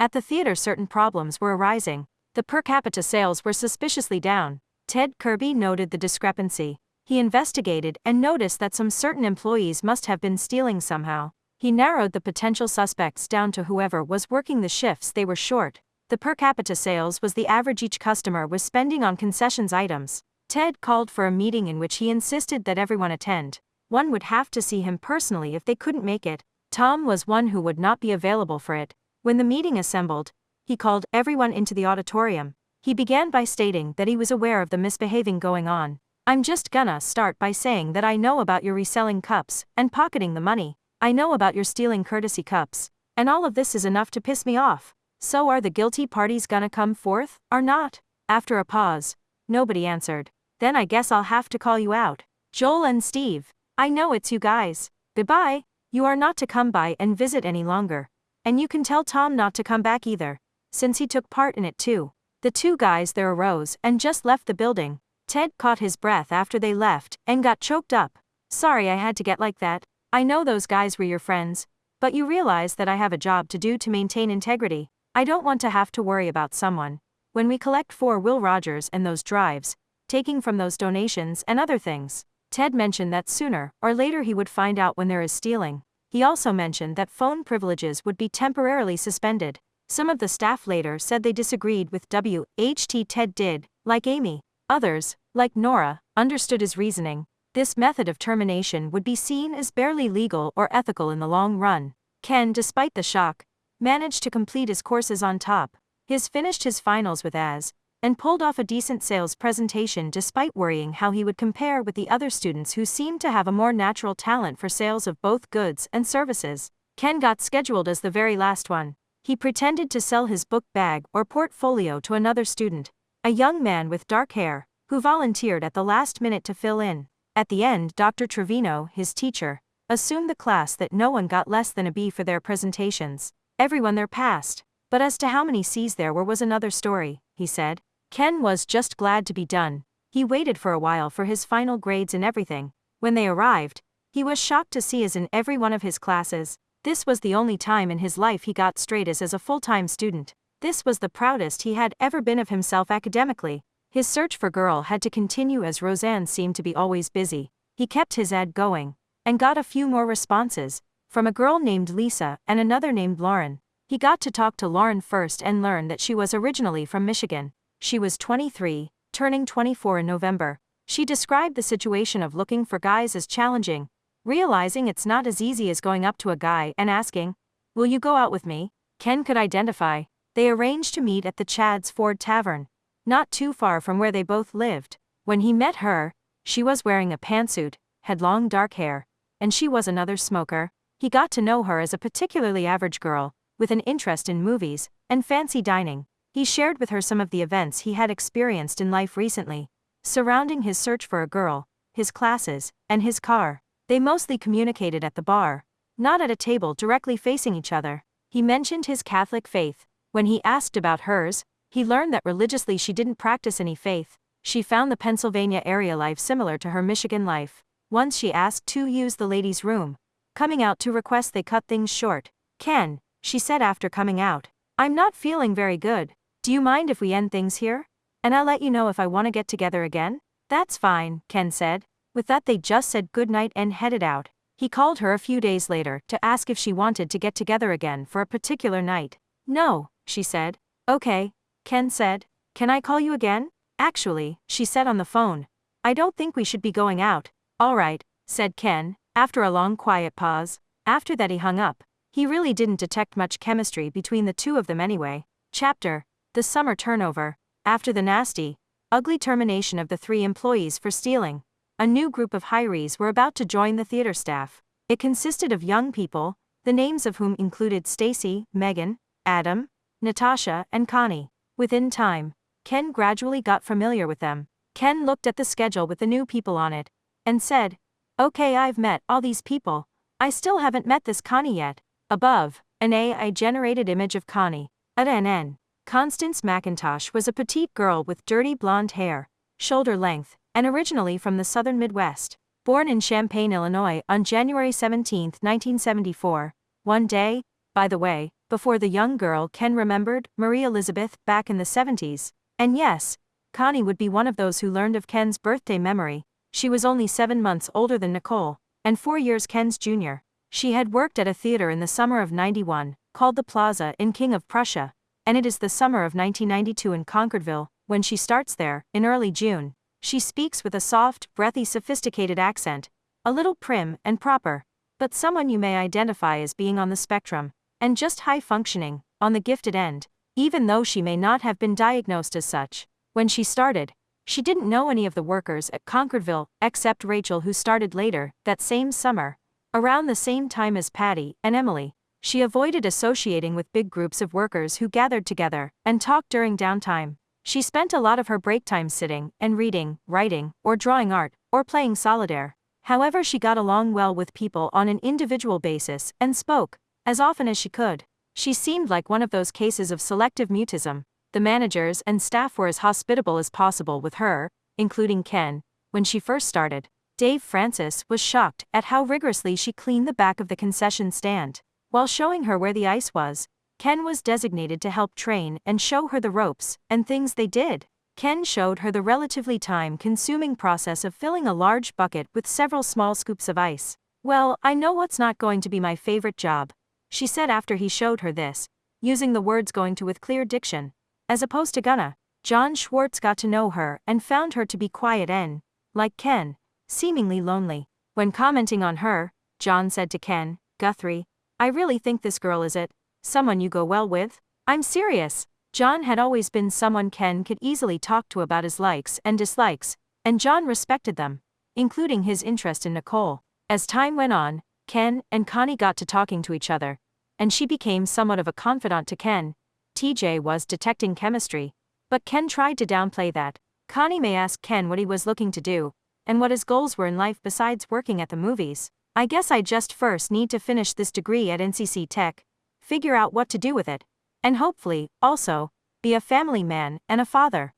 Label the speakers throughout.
Speaker 1: At the theater, certain problems were arising. The per capita sales were suspiciously down. Ted Kirby noted the discrepancy. He investigated and noticed that some certain employees must have been stealing somehow. He narrowed the potential suspects down to whoever was working the shifts they were short. The per capita sales was the average each customer was spending on concessions items. Ted called for a meeting in which he insisted that everyone attend. One would have to see him personally if they couldn't make it. Tom was one who would not be available for it. When the meeting assembled, he called everyone into the auditorium. He began by stating that he was aware of the misbehaving going on. "I'm just gonna start by saying that I know about your reselling cups and pocketing the money. I know about your stealing courtesy cups. And all of this is enough to piss me off. So are the guilty parties gonna come forth, or not?" After a pause, nobody answered. "Then I guess I'll have to call you out. Joel and Steve. I know it's you guys. Goodbye. You are not to come by and visit any longer. And you can tell Tom not to come back either, since he took part in it too." The two guys there arose and just left the building. Ted caught his breath after they left and got choked up. "Sorry I had to get like that. I know those guys were your friends, but you realize that I have a job to do to maintain integrity. I don't want to have to worry about someone, when we collect for Will Rogers and those drives, taking from those donations and other things." Ted mentioned that sooner or later he would find out when there is stealing. He also mentioned that phone privileges would be temporarily suspended. Some of the staff later said they disagreed with WHT. Ted did, like Amy. Others, like Nora, understood his reasoning. This method of termination would be seen as barely legal or ethical in the long run. Ken, despite the shock, managed to complete his courses on top. He's finished his finals with AS, and pulled off a decent sales presentation despite worrying how he would compare with the other students who seemed to have a more natural talent for sales of both goods and services. Ken got scheduled as the very last one. He pretended to sell his book bag or portfolio to another student, a young man with dark hair, who volunteered at the last minute to fill in. At the end, Dr. Trevino, his teacher, assumed the class that no one got less than a B for their presentations. Everyone there passed, but as to how many C's there were was another story, he said. Ken was just glad to be done. He waited for a while for his final grades and everything. When they arrived, he was shocked to see A's in every one of his classes. This was the only time in his life he got straight A's as a full-time student. This was the proudest he had ever been of himself academically. His search for girl had to continue as Roseanne seemed to be always busy. He kept his ad going, and got a few more responses, from a girl named Lisa and another named Lauren. He got to talk to Lauren first and learned that she was originally from Michigan. She was 23, turning 24 in November. She described the situation of looking for guys as challenging, realizing it's not as easy as going up to a guy and asking, "Will you go out with me?" Ken could identify. They arranged to meet at the Chad's Ford Tavern, not too far from where they both lived. When he met her, she was wearing a pantsuit, had long dark hair, and she was another smoker. He got to know her as a particularly average girl, with an interest in movies and fancy dining. He shared with her some of the events he had experienced in life recently, surrounding his search for a girl, his classes, and his car. They mostly communicated at the bar, not at a table directly facing each other. He mentioned his Catholic faith. When he asked about hers, he learned that religiously she didn't practice any faith. She found the Pennsylvania area life similar to her Michigan life. Once she asked to use the ladies' room, coming out to request they cut things short. "Ken," she said after coming out, "I'm not feeling very good. Do you mind if we end things here? And I'll let you know if I want to get together again?" "That's fine," Ken said. With that they just said goodnight and headed out. He called her a few days later to ask if she wanted to get together again for a particular night. "No," she said. "Okay," Ken said. "Can I call you again?" "Actually," she said on the phone, "I don't think we should be going out." "All right," said Ken, after a long quiet pause. After that he hung up. He really didn't detect much chemistry between the two of them anyway. Chapter: The Summer Turnover. After the nasty, ugly termination of the 3 employees for stealing, a new group of hirees were about to join the theater staff. It consisted of young people, the names of whom included Stacy, Megan, Adam, Natasha, and Connie. Within time, Ken gradually got familiar with them. Ken looked at the schedule with the new people on it, and said, "Okay, I've met all these people. I still haven't met this Connie yet." Above, an AI-generated image of Connie. At NN. Constance McIntosh was a petite girl with dirty blonde hair, shoulder length, and originally from the southern Midwest. Born in Champaign, Illinois on January 17, 1974. One day, by the way, before the young girl Ken remembered, Marie Elizabeth, back in the 70s. And yes, Connie would be one of those who learned of Ken's birthday memory. She was only 7 months older than Nicole, and 4 years Ken's junior. She had worked at a theater in the summer of '91, called the Plaza in King of Prussia, and it is the summer of 1992 in Concordville, when she starts there, in early June. She speaks with a soft, breathy, sophisticated accent, a little prim and proper, but someone you may identify as being on the spectrum, and just high-functioning, on the gifted end, even though she may not have been diagnosed as such. When she started, she didn't know any of the workers at Concordville, except Rachel, who started later, that same summer, around the same time as Patty and Emily. She avoided associating with big groups of workers who gathered together and talked during downtime. She spent a lot of her break time sitting and reading, writing, or drawing art, or playing solitaire. However, she got along well with people on an individual basis and spoke as often as she could. She seemed like one of those cases of selective mutism. The managers and staff were as hospitable as possible with her, including Ken. When she first started, Dave Francis was shocked at how rigorously she cleaned the back of the concession stand. While showing her where the ice was, Ken was designated to help train and show her the ropes and things they did. Ken showed her the relatively time-consuming process of filling a large bucket with several small scoops of ice. "Well, I know what's not going to be my favorite job," she said after he showed her this, using the words going to with clear diction, as opposed to gonna. John Schwartz got to know her and found her to be quiet and, like Ken, seemingly lonely. When commenting on her, John said to Ken, "Guthrie, I really think this girl is someone you go well with." "I'm serious." John had always been someone Ken could easily talk to about his likes and dislikes, and John respected them, including his interest in Nicole. As time went on, Ken and Connie got to talking to each other, and she became somewhat of a confidant to Ken. TJ was detecting chemistry, but Ken tried to downplay that. Connie may ask Ken what he was looking to do, and what his goals were in life besides working at the movies. "I guess I just first need to finish this degree at NCC Tech, figure out what to do with it, and hopefully, also, be a family man and a father."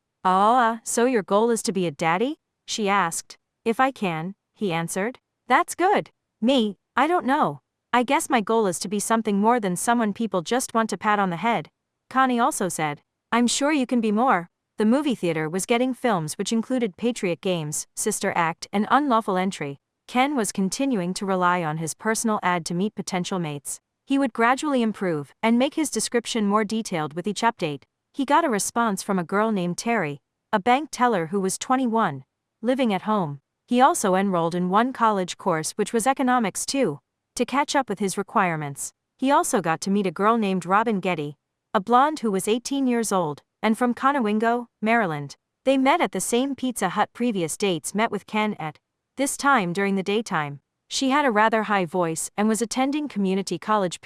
Speaker 1: So your goal is to be a daddy?" she asked. "If I can," he answered. "That's good. Me, I don't know. I guess my goal is to be something more than someone people just want to pat on the head." Connie also said, "I'm sure you can be more." The movie theater was getting films which included Patriot Games, Sister Act, and Unlawful Entry. Ken was continuing to rely on his personal ad to meet potential mates. He would gradually improve and make his description more detailed with each update. He got a response from a girl named Terry, a bank teller who was 21, living at home. He also enrolled in one college course which was economics too, to catch up with his requirements. He also got to meet a girl named Robin Getty, a blonde who was 18 years old, and from Conowingo, Maryland. They met at the same Pizza Hut. Previous dates met with Ken at this time during the daytime. She had a rather high voice and was attending community college.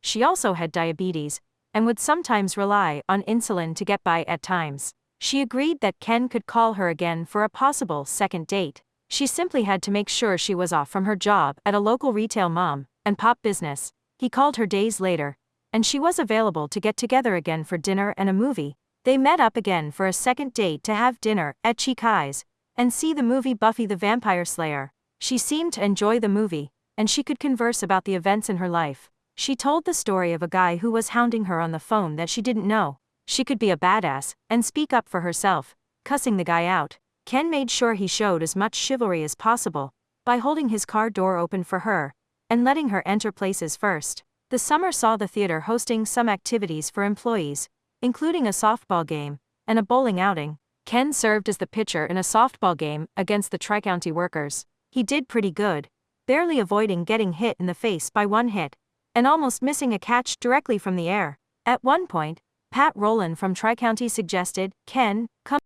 Speaker 1: She also had diabetes, and would sometimes rely on insulin to get by at times. She agreed that Ken could call her again for a possible second date. She simply had to make sure she was off from her job at a local retail mom and pop business. He called her days later, and she was available to get together again for dinner and a movie. They met up again for a second date to have dinner at Cheek Eyes and see the movie Buffy the Vampire Slayer. She seemed to enjoy the movie, and she could converse about the events in her life. She told the story of a guy who was hounding her on the phone that she didn't know. She could be a badass and speak up for herself, cussing the guy out. Ken made sure he showed as much chivalry as possible by holding his car door open for her and letting her enter places first. The summer saw the theater hosting some activities for employees, including a softball game and a bowling outing. Ken served as the pitcher in a softball game against the Tri-County workers. He did pretty good, barely avoiding getting hit in the face by one hit, and almost missing a catch directly from the air. At one point, Pat Rowland from Tri-County suggested, "Ken, come